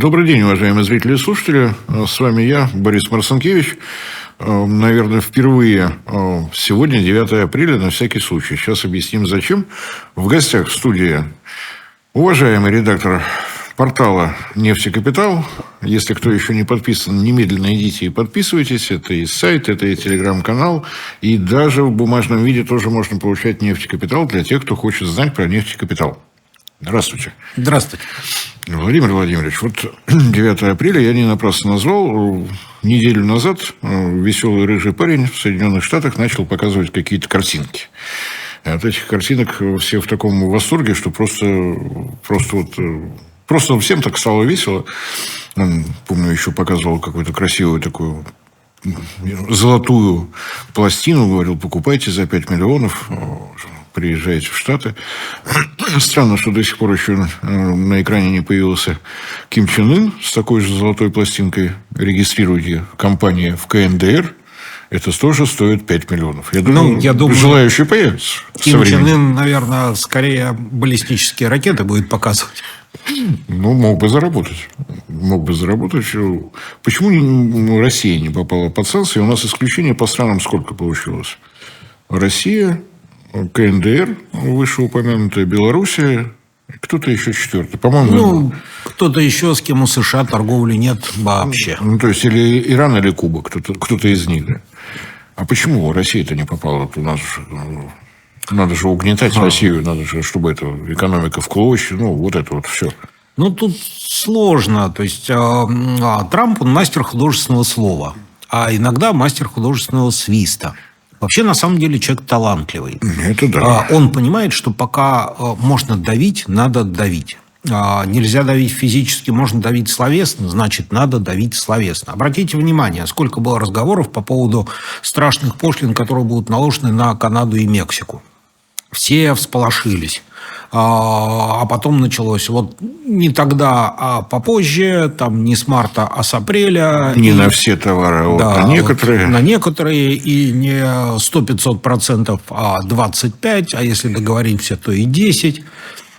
Добрый день, уважаемые зрители и слушатели. С вами я, Борис Марцинкевич. Наверное, впервые сегодня, 9 апреля, на всякий случай. Сейчас объясним, зачем. В гостях в студии уважаемый редактор портала «Нефтекапитал». Если кто еще не подписан, немедленно идите и подписывайтесь. Это и сайт, это и телеграм-канал. И даже в бумажном виде тоже можно получать «Нефтекапитал» для тех, кто хочет знать про «Нефтекапитал». Здравствуйте. Здравствуйте. Владимир Владимирович, вот 9 апреля я не напрасно назвал. Неделю назад веселый рыжий парень в Соединенных Штатах начал показывать какие-то картинки. И от этих картинок все в таком восторге, что просто всем так стало весело. Он, помню, еще показывал какую-то красивую такую золотую пластину, говорил, покупайте за 5 миллионов, приезжаете в Штаты. Странно, что до сих пор еще на экране не появился Ким Чен Ын с такой же золотой пластинкой. Регистрируйте компания в КНДР. Это тоже стоит 5 миллионов. Я думаю, желающие появятся. Ким Чен Ын, наверное, скорее баллистические ракеты будет показывать. Мог бы заработать. Почему Россия не попала под санкции? У нас исключение по странам сколько получилось? Россия, КНДР, вышеупомянутая, Белоруссия, кто-то еще четвертый. По-моему, кто-то еще, с кем у США торговли нет вообще. То есть, или Иран, или Куба, кто-то из них. Да? А почему Россия-то не попала? У нас надо же угнетать Россию, надо же, чтобы эта экономика в клочья, вот это вот все. Тут сложно. То есть, Трамп, он мастер художественного слова, а иногда мастер художественного свиста. Вообще, на самом деле, человек талантливый. Это да. Он понимает, что пока можно давить, надо давить. Нельзя давить физически, можно давить словесно, значит, надо давить словесно. Обратите внимание, сколько было разговоров по поводу страшных пошлин, которые будут наложены на Канаду и Мексику. Все всполошились. А потом началось не тогда, а попозже, не с марта, а с апреля. Не на все товары, на некоторые. На некоторые, и не 100-500%, а 25%, а если договоримся, то и 10%.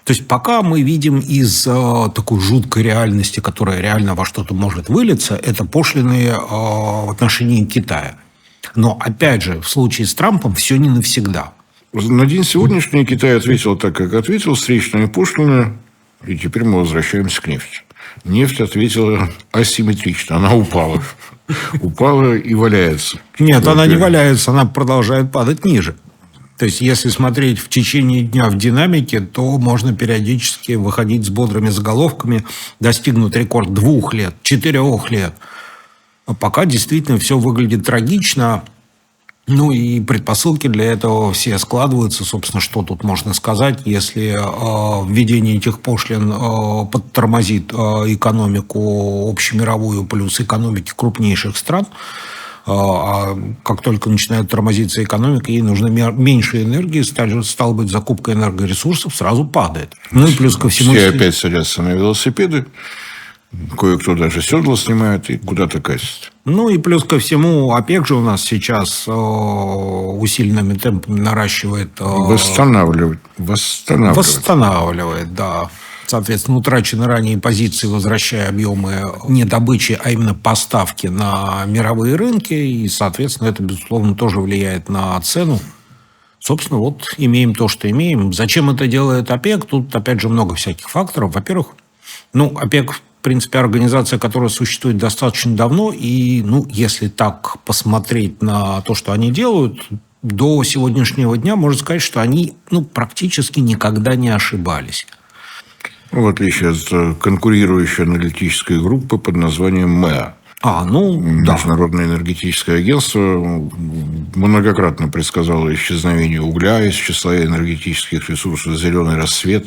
То есть, пока мы видим из такой жуткой реальности, которая реально во что-то может вылиться, это пошлины в отношении Китая. Но, опять же, в случае с Трампом все не навсегда. На день сегодняшний Китай ответил так, как ответил, встречные пошлины, и теперь мы возвращаемся к нефти. Нефть ответила асимметрично, она упала. Упала и валяется. Нет, она не валяется, она продолжает падать ниже. То есть, если смотреть в течение дня в динамике, то можно периодически выходить с бодрыми заголовками, достигнуть рекорд 2 лет, 4 лет. А пока действительно все выглядит трагично. И предпосылки для этого все складываются. Собственно, что тут можно сказать, если введение этих пошлин подтормозит экономику общемировую плюс экономики крупнейших стран. А как только начинает тормозиться экономика, ей нужно меньше энергии, стало быть, закупка энергоресурсов сразу падает. И плюс ко всему... Все опять садятся на велосипеды. Кое-кто даже седла снимает и куда-то катит. И плюс ко всему, ОПЕК же у нас сейчас усиленными темпами наращивает... Восстанавливает, да. Соответственно, утрачены ранее позиции, возвращая объемы не добычи, а именно поставки на мировые рынки. И, соответственно, это, безусловно, тоже влияет на цену. Собственно, имеем то, что имеем. Зачем это делает ОПЕК? Тут, опять же, много всяких факторов. Во-первых, ОПЕК, в принципе, организация, которая существует достаточно давно. И, если так посмотреть на то, что они делают, до сегодняшнего дня можно сказать, что они практически никогда не ошибались. В отличие от конкурирующей аналитической группы под названием МЭА. Международное энергетическое агентство многократно предсказало исчезновение угля из числа энергетических ресурсов, зеленый рассвет,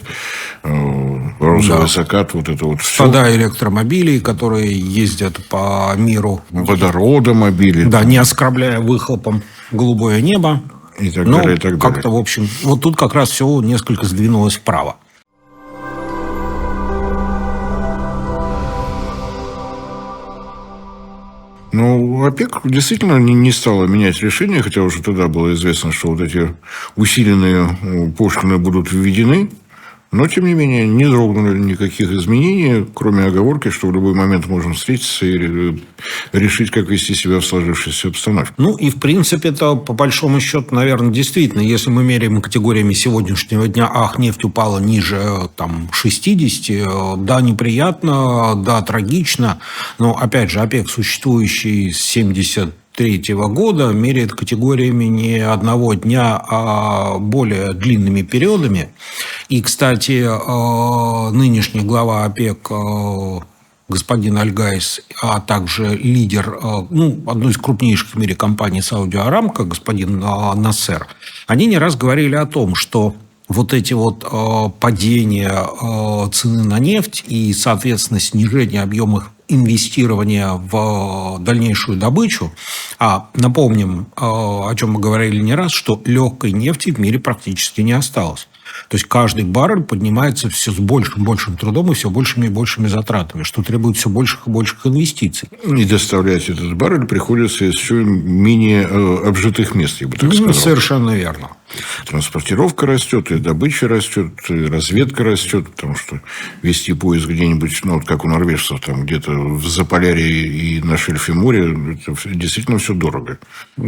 розовый закат, это все. Стада электромобилей, которые ездят по миру. Водородомобили. Да, не оскорбляя выхлопом голубое небо. И так далее, и так далее. Как-то, в общем, тут как раз все несколько сдвинулось вправо. ОПЕК действительно не стала менять решение, хотя уже тогда было известно, что эти усиленные пошлины будут введены. Но, тем не менее, не дрогнули никаких изменений, кроме оговорки, что в любой момент можно встретиться и решить, как вести себя в сложившейся обстановке. Ну, и, в принципе, это, по большому счету, наверное, действительно, если мы меряем категориями сегодняшнего дня, нефть упала ниже там, 60, да, неприятно, да, трагично, но, опять же, ОПЕК, существующий с 1973 года, меряет категориями не одного дня, а более длинными периодами. И, кстати, нынешний глава ОПЕК господин Аль-Гайс, а также лидер одной из крупнейших в мире компаний Saudi Aramco, господин Нассер, они не раз говорили о том, что вот эти вот падения цены на нефть и, соответственно, снижение объемов инвестирования в дальнейшую добычу. Напомним, о чем мы говорили не раз, что легкой нефти в мире практически не осталось. То есть каждый баррель поднимается все с большим и большим трудом и все большими и большими затратами, что требует все больших и больших инвестиций. И доставлять этот баррель приходится из еще менее обжитых мест, я бы так сказал. Совершенно верно. Транспортировка растет, и добыча растет, и разведка растет, потому что вести поезд где-нибудь, как у норвежцев, там где-то в Заполярье и на шельфе моря, это действительно все дорого.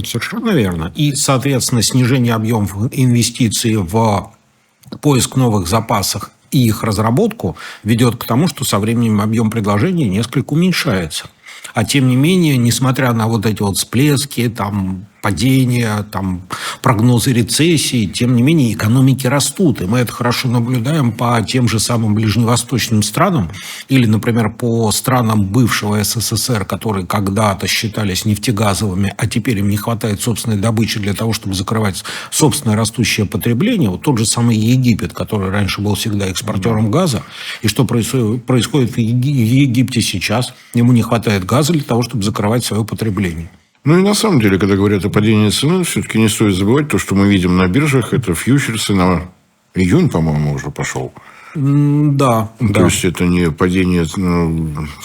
Совершенно верно. И, соответственно, снижение объемов инвестиций в поиск новых запасов и их разработку ведет к тому, что со временем объем предложения несколько уменьшается. А тем не менее, несмотря на вот эти вот всплески, падения, прогнозы рецессии, тем не менее экономики растут. И мы это хорошо наблюдаем по тем же самым ближневосточным странам или, например, по странам бывшего СССР, которые когда-то считались нефтегазовыми, а теперь им не хватает собственной добычи для того, чтобы закрывать собственное растущее потребление. Вот тот же самый Египет, который раньше был всегда экспортером газа. И что происходит в Египте сейчас? Ему не хватает газа для того, чтобы закрывать свое потребление. Ну и на самом деле, когда говорят о падении цены, все-таки не стоит забывать то, что мы видим на биржах, это фьючерсы на июнь, по-моему, уже пошел. Да. То есть это не падение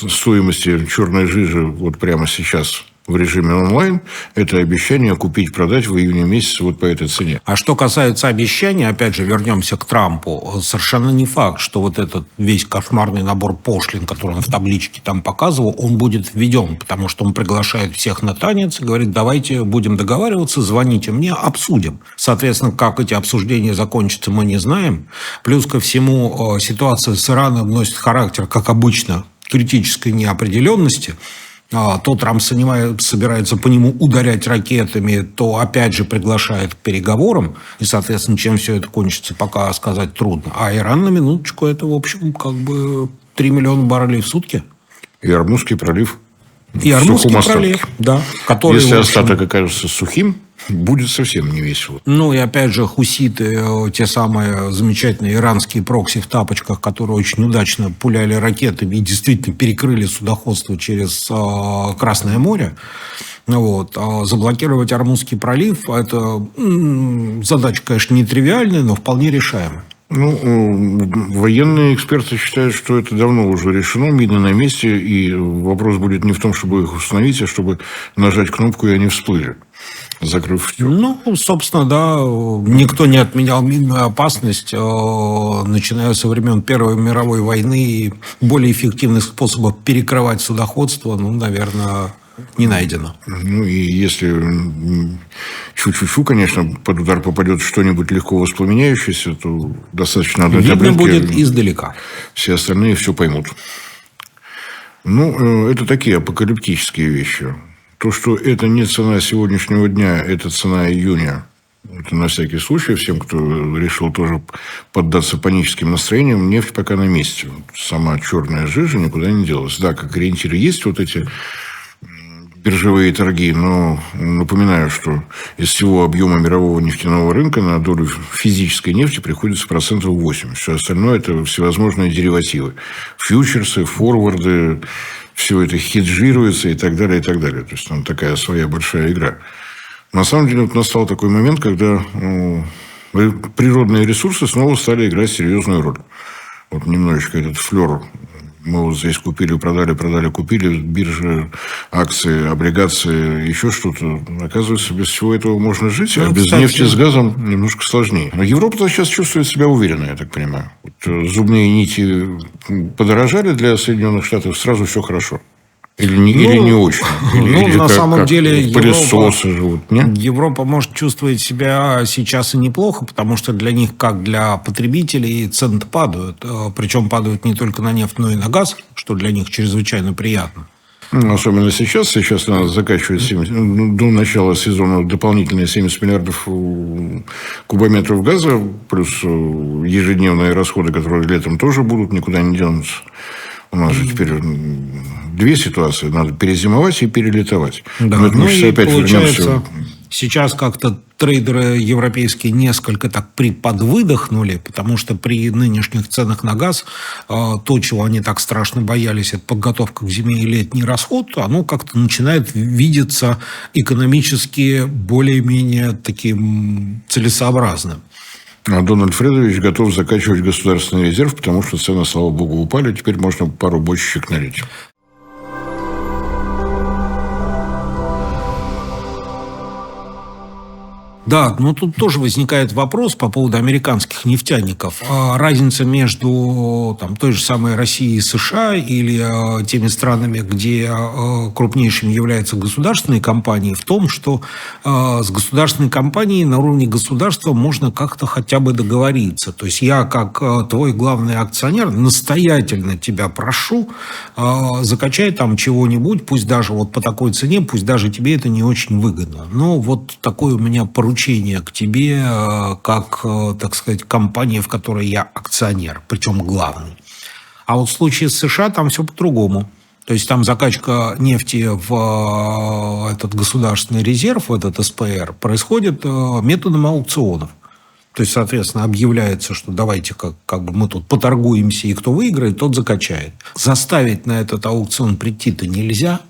стоимости черной жижи вот прямо сейчас в режиме онлайн, это обещание купить, продать в июне месяце вот по этой цене. А что касается обещаний, опять же, вернемся к Трампу. Совершенно не факт, что вот этот весь кошмарный набор пошлин, который он в табличке там показывал, он будет введен, потому что он приглашает всех на танец и говорит, давайте будем договариваться, звоните мне, обсудим. Соответственно, как эти обсуждения закончатся, мы не знаем. Плюс ко всему, ситуация с Ираном носит характер, как обычно, критической неопределенности. То Трамп собирается по нему ударять ракетами, то опять же приглашает к переговорам. И, соответственно, чем все это кончится, пока сказать трудно. А Иран, на минуточку, это, в общем, 3 миллиона баррелей в сутки. И Ормузский пролив. И Ормузский пролив, да. Который, если остаток окажется сухим, будет совсем не весело. Ну, и опять же, хуситы, те самые замечательные иранские прокси в тапочках, которые очень удачно пуляли ракетами и действительно перекрыли судоходство через Красное море. Заблокировать Ормузский пролив – это задача, конечно, нетривиальная, но вполне решаемая. Военные эксперты считают, что это давно уже решено, мины на месте, и вопрос будет не в том, чтобы их установить, а чтобы нажать кнопку, и они всплыли, закрыв все. Собственно, да, никто не отменял минную опасность, начиная со времен Первой мировой войны, и более эффективных способов перекрывать судоходство, наверное, не найдено. И если чу-чу-чу, конечно, под удар попадет что-нибудь легко воспламеняющееся, то достаточно одной видно таблетки. Будет издалека. Все остальные все поймут. Это такие апокалиптические вещи. То, что это не цена сегодняшнего дня, это цена июня. Это на всякий случай. Всем, кто решил тоже поддаться паническим настроениям, нефть пока на месте. Сама черная жижа никуда не делась. Да, как ориентиры есть вот эти биржевые торги, но напоминаю, что из всего объема мирового нефтяного рынка на долю физической нефти приходится 80%. Все остальное – это всевозможные деривативы. Фьючерсы, форварды, все это хеджируется и так далее, и так далее. То есть, там такая своя большая игра. На самом деле, настал такой момент, когда природные ресурсы снова стали играть серьезную роль. Немножечко этот флер Мы вот здесь купили, продали, купили, биржи, акции, облигации, еще что-то. Оказывается, без всего этого можно жить, а без нефти с газом немножко сложнее. Но Европа сейчас чувствует себя уверенно, я так понимаю. Вот зубные нити подорожали для Соединенных Штатов, сразу все хорошо. Или не очень? Или на самом деле пылесосы живут, нет? Европа может чувствовать себя сейчас и неплохо, потому что для них, как для потребителей, цены падают. Причем падают не только на нефть, но и на газ, что для них чрезвычайно приятно. Особенно сейчас. Сейчас надо закачивать до начала сезона дополнительные 70 миллиардов кубометров газа, плюс ежедневные расходы, которые летом тоже будут, никуда не денутся. У нас же теперь две ситуации. Надо перезимовать и перелетовать. Да, но это мы сейчас опять вернемся. Сейчас как-то трейдеры европейские несколько так приподвыдохнули, потому что при нынешних ценах на газ то, чего они так страшно боялись, это подготовка к зиме и летний расход, оно как-то начинает видеться экономически более-менее таким целесообразным. А Дональд Фредович готов закачивать государственный резерв, потому что цены, слава богу, упали. Теперь можно пару бочечек налить. Да, но тут тоже возникает вопрос по поводу американских нефтяников. Разница между той же самой Россией и США или теми странами, где крупнейшими являются государственные компании, в том, что с государственной компанией на уровне государства можно как-то хотя бы договориться. То есть я, как твой главный акционер, настоятельно тебя прошу, закачай там чего-нибудь, пусть даже вот по такой цене, пусть даже тебе это не очень выгодно. Но вот такое у меня поручение к тебе, как, так сказать, компания, в которой я акционер, причем главный. А вот в случае с США там все по-другому. То есть там закачка нефти в этот государственный резерв, в этот СПР, происходит методом аукционов. То есть, соответственно, объявляется, что давайте как бы мы тут поторгуемся, и кто выиграет, тот закачает. Заставить на этот аукцион прийти-то нельзя.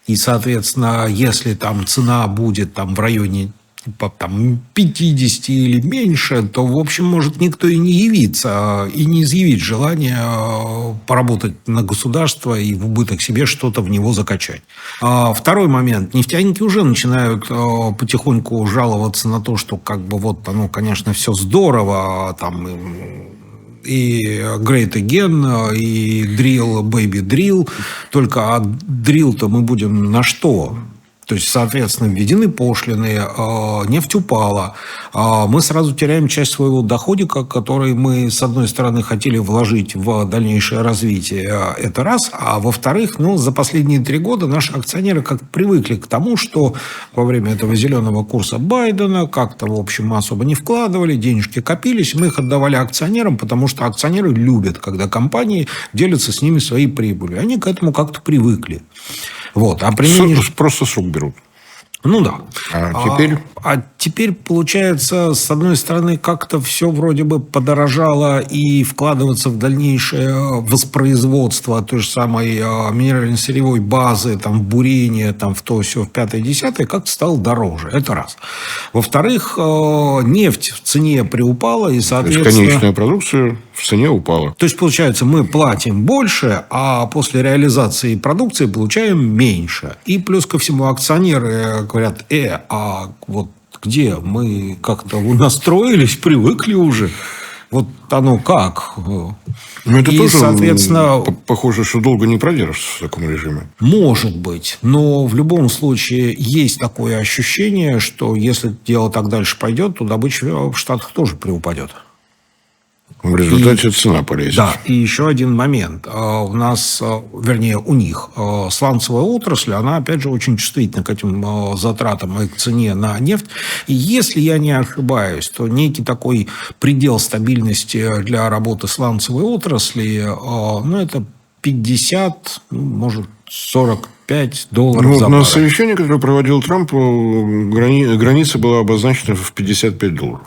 И, соответственно, если там цена будет там в районе 50 или меньше, то, в общем, может никто и не явиться, и не изъявить желание поработать на государство и в убыток себе что-то в него закачать. Второй момент. Нефтяники уже начинают потихоньку жаловаться на то, что как бы вот оно, конечно, все здорово, там и Great Again, и Drill, Baby Drill, только drill-то мы будем на что? То есть, соответственно, введены пошлины, нефть упала. Мы сразу теряем часть своего доходика, который мы, с одной стороны, хотели вложить в дальнейшее развитие. Это раз. А во-вторых, за последние 3 года наши акционеры как-то привыкли к тому, что во время этого зеленого курса Байдена как-то, в общем, мы особо не вкладывали, денежки копились, мы их отдавали акционерам, потому что акционеры любят, когда компании делятся с ними своей прибылью. Они к этому как-то привыкли. Вот. Просто с рук берут. Ну да. А теперь, получается, с одной стороны, как-то все вроде бы подорожало, и вкладываться в дальнейшее воспроизводство той же самой минерально-сырьевой базы, там, в бурение, там, в то, все, в 5-10, как-то стало дороже. Это раз. Во-вторых, нефть в цене приупала, и, соответственно... То есть, конечная продукция в цене упала. То есть, получается, мы платим больше, а после реализации продукции получаем меньше. И плюс ко всему акционеры говорят, а вот где мы как-то настроились, привыкли уже. Вот оно как. Это и, тоже, соответственно, похоже, что долго не продержишься в таком режиме. Может быть. Но в любом случае есть такое ощущение, что если дело так дальше пойдет, то добыча в Штатах тоже приупадет. В результате цена полезет. Да, и еще один момент. У нас, вернее, у них сланцевая отрасль, она, опять же, очень чувствительна к этим затратам и к цене на нефть. И если я не ошибаюсь, то некий такой предел стабильности для работы сланцевой отрасли, это 50, может, 45 долларов за баррель. На совещании, которое проводил Трамп, граница была обозначена в $55.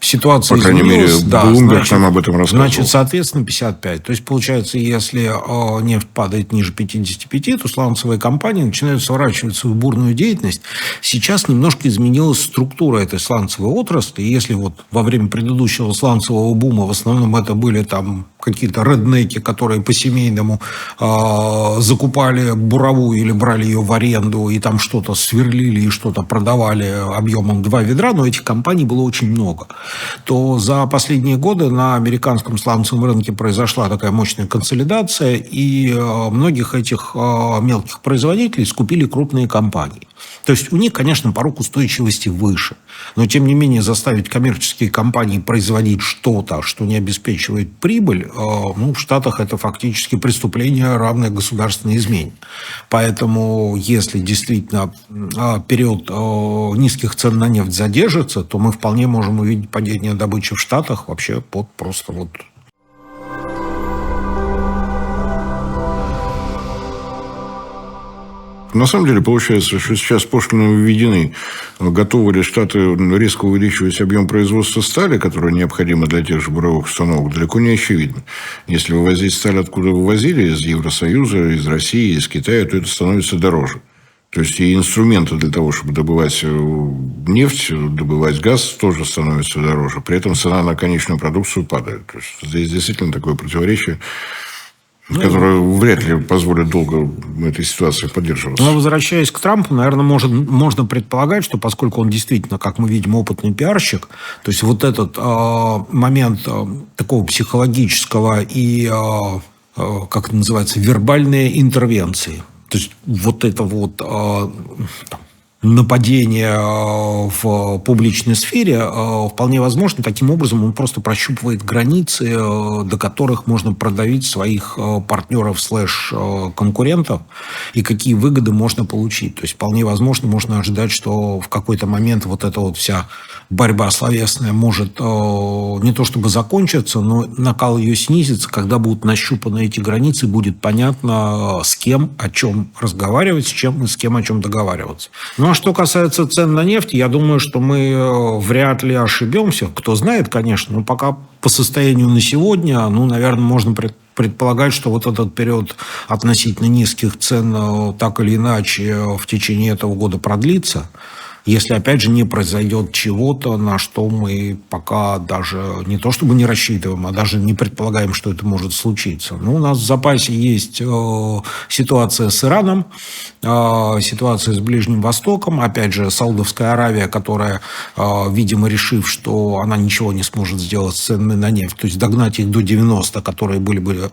Ситуация По крайней мере, изменилась, да, Bloomberg нам об этом рассказывал. значит, соответственно, 55. То есть, получается, если нефть падает ниже 55, то сланцевые компании начинают сворачивать свою бурную деятельность. Сейчас немножко изменилась структура этой сланцевой отрасли. И если вот во время предыдущего сланцевого бума в основном это были там какие-то реднеки, которые по-семейному закупали буровую или брали ее в аренду и там что-то сверлили и что-то продавали объемом 2 ведра, но этих компаний было очень много, то за последние годы на американском сланцевом рынке произошла такая мощная консолидация, и многих этих мелких производителей скупили крупные компании. То есть у них, конечно, порог устойчивости выше, но тем не менее заставить коммерческие компании производить что-то, что не обеспечивает прибыль, в Штатах это фактически преступление, равное государственной измене. Поэтому если действительно период низких цен на нефть задержится, то мы вполне можем увидеть падение добычи в Штатах вообще под просто вот... На самом деле, получается, что сейчас пошлины введены. Готовы ли Штаты резко увеличивать объем производства стали, которая необходима для тех же буровых установок, далеко не очевидно. Если вывозить сталь, откуда вывозили, из Евросоюза, из России, из Китая, то это становится дороже. То есть, и инструменты для того, чтобы добывать нефть, добывать газ, тоже становятся дороже. При этом цена на конечную продукцию падает. То есть, здесь действительно такое противоречие, которое вряд ли позволит долго этой ситуации поддерживаться. Но возвращаясь к Трампу, наверное, можно предполагать, что поскольку он действительно, как мы видим, опытный пиарщик, то есть вот этот момент такого психологического и, как это называется, вербальные интервенции. То есть вот это вот нападение в публичной сфере вполне возможно. Таким образом, он просто прощупывает границы, до которых можно продавить своих партнеров /конкурентов, и какие выгоды можно получить. То есть, вполне возможно, можно ожидать, что в какой-то момент вот эта вот вся борьба словесная может не то чтобы закончиться, но накал ее снизится, когда будут нащупаны эти границы, будет понятно, с кем о чем разговаривать, с кем о чем договариваться. Ну, а что касается цен на нефть, я думаю, что мы вряд ли ошибемся. Кто знает, конечно, но пока по состоянию на сегодня, наверное, можно предполагать, что вот этот период относительно низких цен так или иначе в течение этого года продлится. Если, опять же, не произойдет чего-то, на что мы пока даже не то чтобы не рассчитываем, а даже не предполагаем, что это может случиться. У нас в запасе есть ситуация с Ираном, ситуация с Ближним Востоком. Опять же, Саудовская Аравия, которая, видимо, решив, что она ничего не сможет сделать с ценами на нефть, то есть догнать их до 90, которые были бы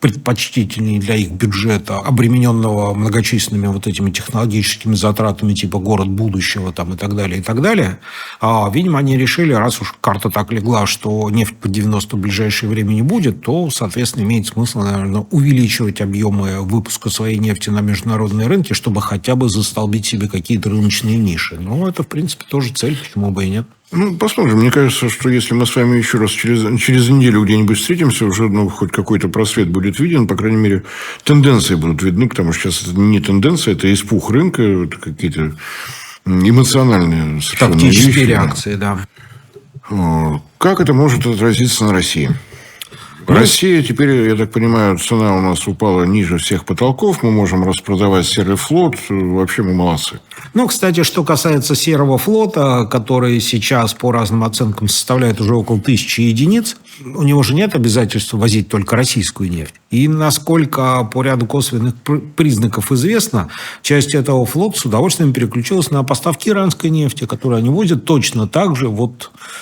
предпочтительнее для их бюджета, обремененного многочисленными вот этими технологическими затратами типа «Город будущего», там, и так далее, и так далее. Видимо, они решили, раз уж карта так легла, что нефть по 90 в ближайшее время не будет, то, соответственно, имеет смысл, наверное, увеличивать объемы выпуска своей нефти на международные рынки, чтобы хотя бы застолбить себе какие-то рыночные ниши. Это, в принципе, тоже цель, почему бы и нет. Посмотрим. Мне кажется, что если мы с вами еще раз через неделю где-нибудь встретимся, уже хоть какой-то просвет будет виден, по крайней мере, тенденции будут видны, потому что сейчас это не тенденция, это испух рынка, это какие-то эмоциональные совершенно тактические вещи, реакции, да. Как это может отразиться на России? Россия теперь, я так понимаю, цена у нас упала ниже всех потолков, мы можем распродавать серый флот, вообще мы молодцы. Кстати, что касается серого флота, который сейчас по разным оценкам составляет уже около 1000 единиц, у него же нет обязательства возить только российскую нефть. И насколько по ряду косвенных признаков известно, часть этого флота с удовольствием переключилась на поставки иранской нефти, которую они возят точно так же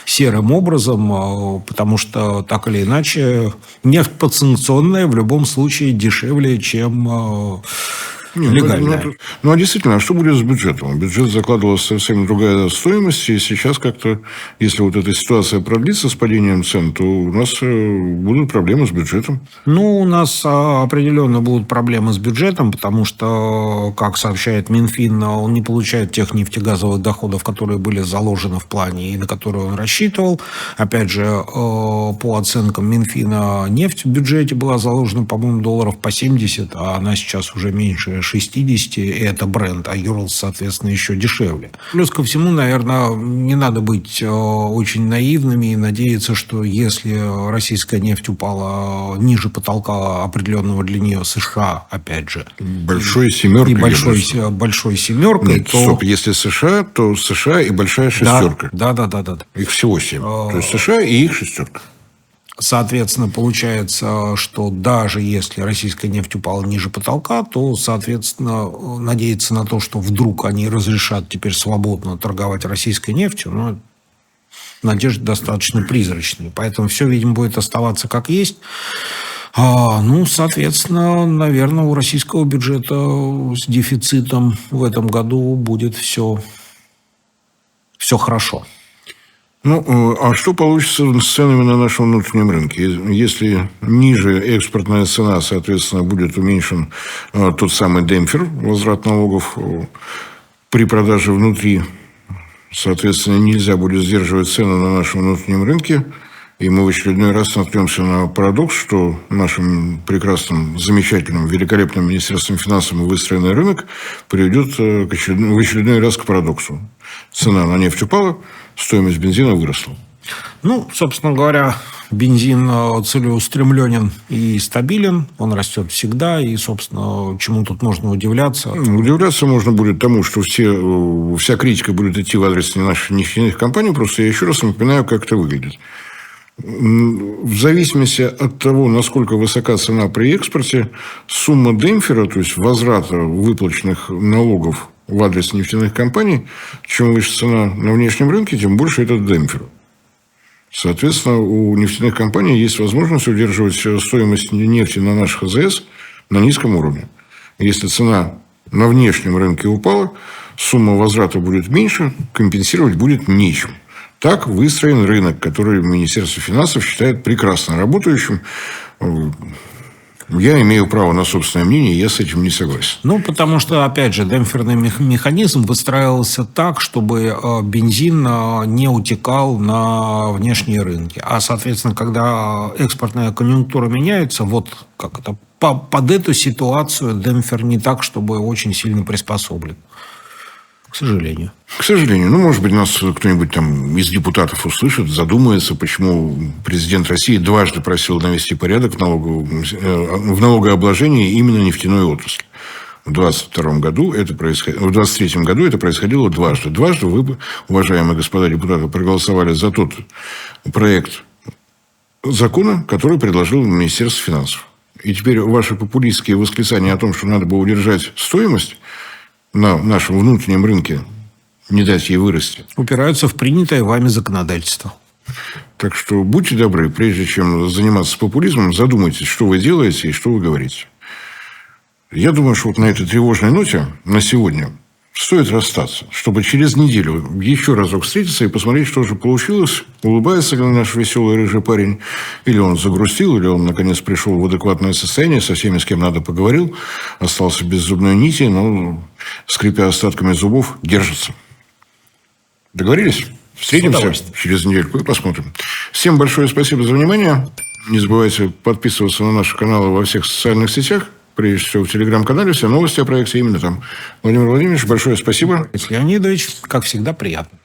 серым образом, потому что так или иначе нефть подсанкционная в любом случае дешевле, чем легальная. А действительно, а что будет с бюджетом? Бюджет закладывалась совсем другая стоимость, и сейчас как-то, если вот эта ситуация продлится с падением цен, то у нас будут проблемы с бюджетом. У нас определенно будут проблемы с бюджетом, потому что, как сообщает Минфин, он не получает тех нефтегазовых доходов, которые были заложены в плане и на которые он рассчитывал. Опять же, по оценкам Минфина, нефть в бюджете была заложена, по-моему, долларов по 70, а она сейчас уже меньше 60, и это бренд, а Юрлс, соответственно, еще дешевле. Плюс ко всему, наверное, не надо быть очень наивными и надеяться, что если российская нефть упала ниже потолка определенного для нее США, опять же, большой семеркой. И большой семеркой, нет, то... Стоп, если США, то США и большая шестерка. Да. Их всего 7. То есть США и их шестерка. Соответственно, получается, что даже если российская нефть упала ниже потолка, то, соответственно, надеяться на то, что вдруг они разрешат теперь свободно торговать российской нефтью, ну, надежды достаточно призрачные. Поэтому все, видимо, будет оставаться как есть. Ну, соответственно, наверное, у российского бюджета с дефицитом в этом году будет все хорошо. Ну, а что получится с ценами на нашем внутреннем рынке? Если ниже экспортная цена, соответственно, будет уменьшен тот самый демпфер, возврат налогов при продаже внутри, соответственно, нельзя будет сдерживать цены на нашем внутреннем рынке, и мы в очередной раз наткнемся на парадокс, что нашим прекрасным, замечательным, великолепным Министерством финансов выстроенный рынок приведет в очередной раз к парадоксу. Цена на нефть упала, стоимость бензина выросла. Ну, собственно говоря, бензин целеустремленен и стабилен, он растет всегда, и, собственно, чему тут можно удивляться? Удивляться можно будет тому, что вся критика будет идти в адрес наших нефтяных компаний, просто я еще раз напоминаю, как это выглядит. В зависимости от того, насколько высока цена при экспорте, сумма демпфера, то есть возврата выплаченных налогов в адрес нефтяных компаний, чем выше цена на внешнем рынке, тем больше этот демпфер. Соответственно, у нефтяных компаний есть возможность удерживать стоимость нефти на наших АЗС на низком уровне. Если цена на внешнем рынке упала, сумма возврата будет меньше, компенсировать будет нечем. Так выстроен рынок, который Министерство финансов считает прекрасно работающим. Я имею право на собственное мнение, я с этим не согласен. Ну, потому что, опять же, демпферный механизм выстраивался так, чтобы бензин не утекал на внешние рынки. А, соответственно, когда экспортная конъюнктура меняется, вот как это, под эту ситуацию демпфер не так, чтобы очень сильно приспособлен. К сожалению. К сожалению. Ну, может быть, нас кто-нибудь там из депутатов услышит, задумается, почему президент России дважды просил навести порядок в налогообложении именно нефтяной отрасли. В 2022 году это происходило, в 2023 году это происходило дважды. Дважды вы, уважаемые господа депутаты, проголосовали за тот проект закона, который предложил Министерство финансов. И теперь ваши популистские восклицания о том, что надо было удержать стоимость на нашем внутреннем рынке, не дать ей вырасти, упираются в принятое вами законодательство. Так что будьте добры, прежде чем заниматься популизмом, задумайтесь, что вы делаете и что вы говорите. Я думаю, что вот на этой тревожной ноте на сегодня стоит расстаться, чтобы через неделю еще разок встретиться и посмотреть, что же получилось. Улыбается ли наш веселый рыжий парень, или он загрустил, или он, наконец, пришел в адекватное состояние, со всеми, с кем надо, поговорил, остался без зубной нити, но, скрипя остатками зубов, держится. Договорились? Встретимся через недельку и посмотрим. Всем большое спасибо за внимание. Не забывайте подписываться на наши каналы во всех социальных сетях. Прежде всего в телеграм-канале. Все новости о проекте именно там. Владимир Владимирович, большое спасибо. Леонидович, как всегда, приятно.